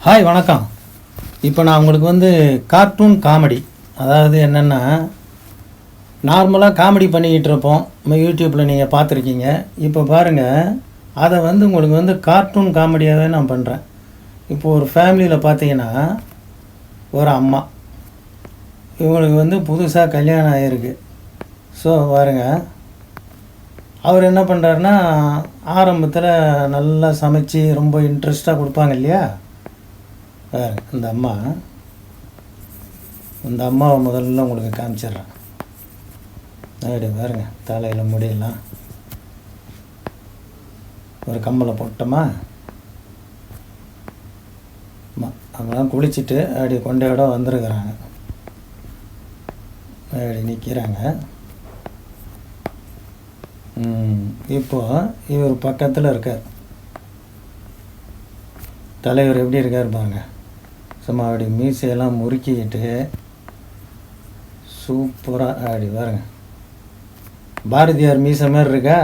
Hi வணக்கம். இப்போ நான் உங்களுக்கு கார்ட்டூன் காமெடி, அதாவது என்னென்னா, நார்மலாக காமெடி பண்ணிக்கிட்டு இருப்போம். நம்ம யூடியூப்பில் நீங்கள் பார்த்துருக்கீங்க. இப்போ பாருங்கள், அதை உங்களுக்கு கார்ட்டூன் காமெடியாகவே நான் பண்ணுறேன். இப்போ ஒரு ஃபேமிலியில் பார்த்தீங்கன்னா, ஒரு அம்மா, இவங்களுக்கு புதுசாக கல்யாணம் ஆகிருக்கு. ஸோ பாருங்கள், அவர் என்ன பண்ணுறாருன்னா, ஆரம்பத்தில் நல்லா சமைச்சு ரொம்ப இன்ட்ரெஸ்ட்டாக கொடுப்பாங்க இல்லையா. இந்த அம்மாவை முதல்ல உங்களுக்கு காமிச்சிட்றேன். அப்படி பாருங்க, தலையில் முடியலாம் ஒரு கம்மலை போட்டோமா, அவங்களாம் குளிச்சுட்டு அப்படி கொண்டையோட வந்துருக்குறாங்க. அப்படி நிற்கிறாங்க. இப்போது இவர் பக்கத்தில் இருக்கார். தலைவர் எப்படி இருக்கார் பாருங்க. சும்மா அப்படி மீசையெல்லாம் முறுக்கிக்கிட்டு சூப்பராக அப்படி பாருங்க. பாரதியார் மீசை மாதிரி இருக்கா.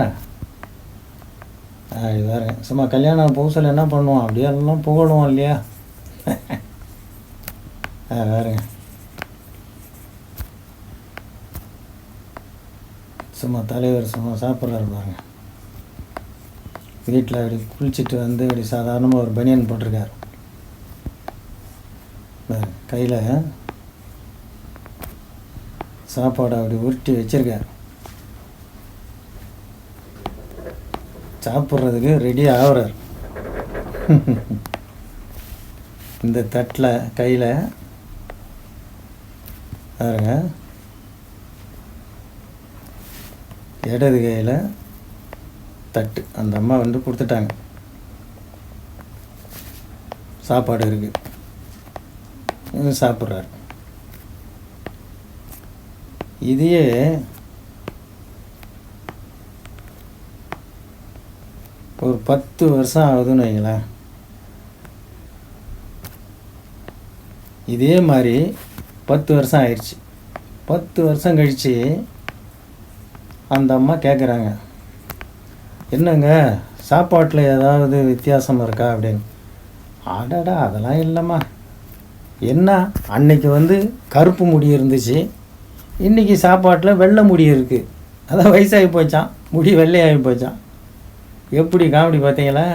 அப்படி பாருங்க. சும்மா கல்யாண புதுசில் என்ன பண்ணுவோம், அப்படியே எல்லாம் புகழுவோம் இல்லையா. பாருங்க, சும்மா தலைவர் சும்மா சாப்பிட்றாரு பாருங்க. வீட்டில் அப்படி குளிச்சுட்டு அப்படி சாதாரணமாக ஒரு பனியன் போட்டிருக்கார். கையில் சாப்பாடை அப்படி உருட்டி வச்சிருக்கார். சாப்பிட்றதுக்கு ரெடி ஆகுறார். இந்த தட்டில் கையில் பாருங்க, இடது கையில் தட்டு அந்த அம்மா கொடுத்துட்டாங்க. சாப்பாடு இருக்குது, சாப்பிட்றாரு. இதையே ஒரு 10 வருஷம் ஆகுதுன்னு வைங்களேன். இதே மாதிரி 10 வருஷம் ஆயிடுச்சு. 10 வருஷம் கழித்து அந்த அம்மா கேட்குறாங்க, என்னங்க சாப்பாட்டில் ஏதாவது வித்தியாசம் இருக்கா அப்படின்னு. அடடா, அதெல்லாம் இல்லைம்மா. என்ன, அன்னைக்கு கருப்பு முடி இருந்துச்சு, இன்றைக்கி சாப்பாட்டில் வெள்ளை முடி இருக்குது. அதான் வயசாகி போச்சான், முடி வெள்ளையாகி போச்சான். எப்படி காமெடி பார்த்தீங்களா.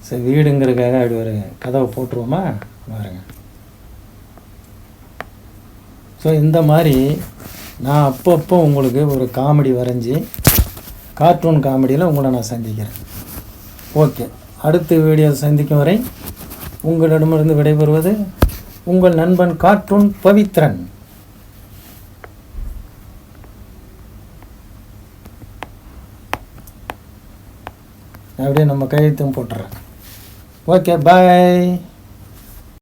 சரி, வீடுங்கிறதுக்காக அப்படி ஒரு கதவை போட்டுருவோமா பாருங்க. ஸோ இந்த மாதிரி நான் அப்பப்போ உங்களுக்கு ஒரு காமெடி வரைஞ்சி கார்ட்டூன் காமெடியில் உங்களை நான் சந்திக்கிறேன். ஓகே, அடுத்த வீடியோ சந்திக்கும் வரை உங்களிடமிருந்து விடைபெறுவது உங்கள் நண்பன் கார்ட்டூன் பவித்ரன். அப்படியே நம்ம கையெழுத்தும் போட்டுறேன். ஓகே, பாய்.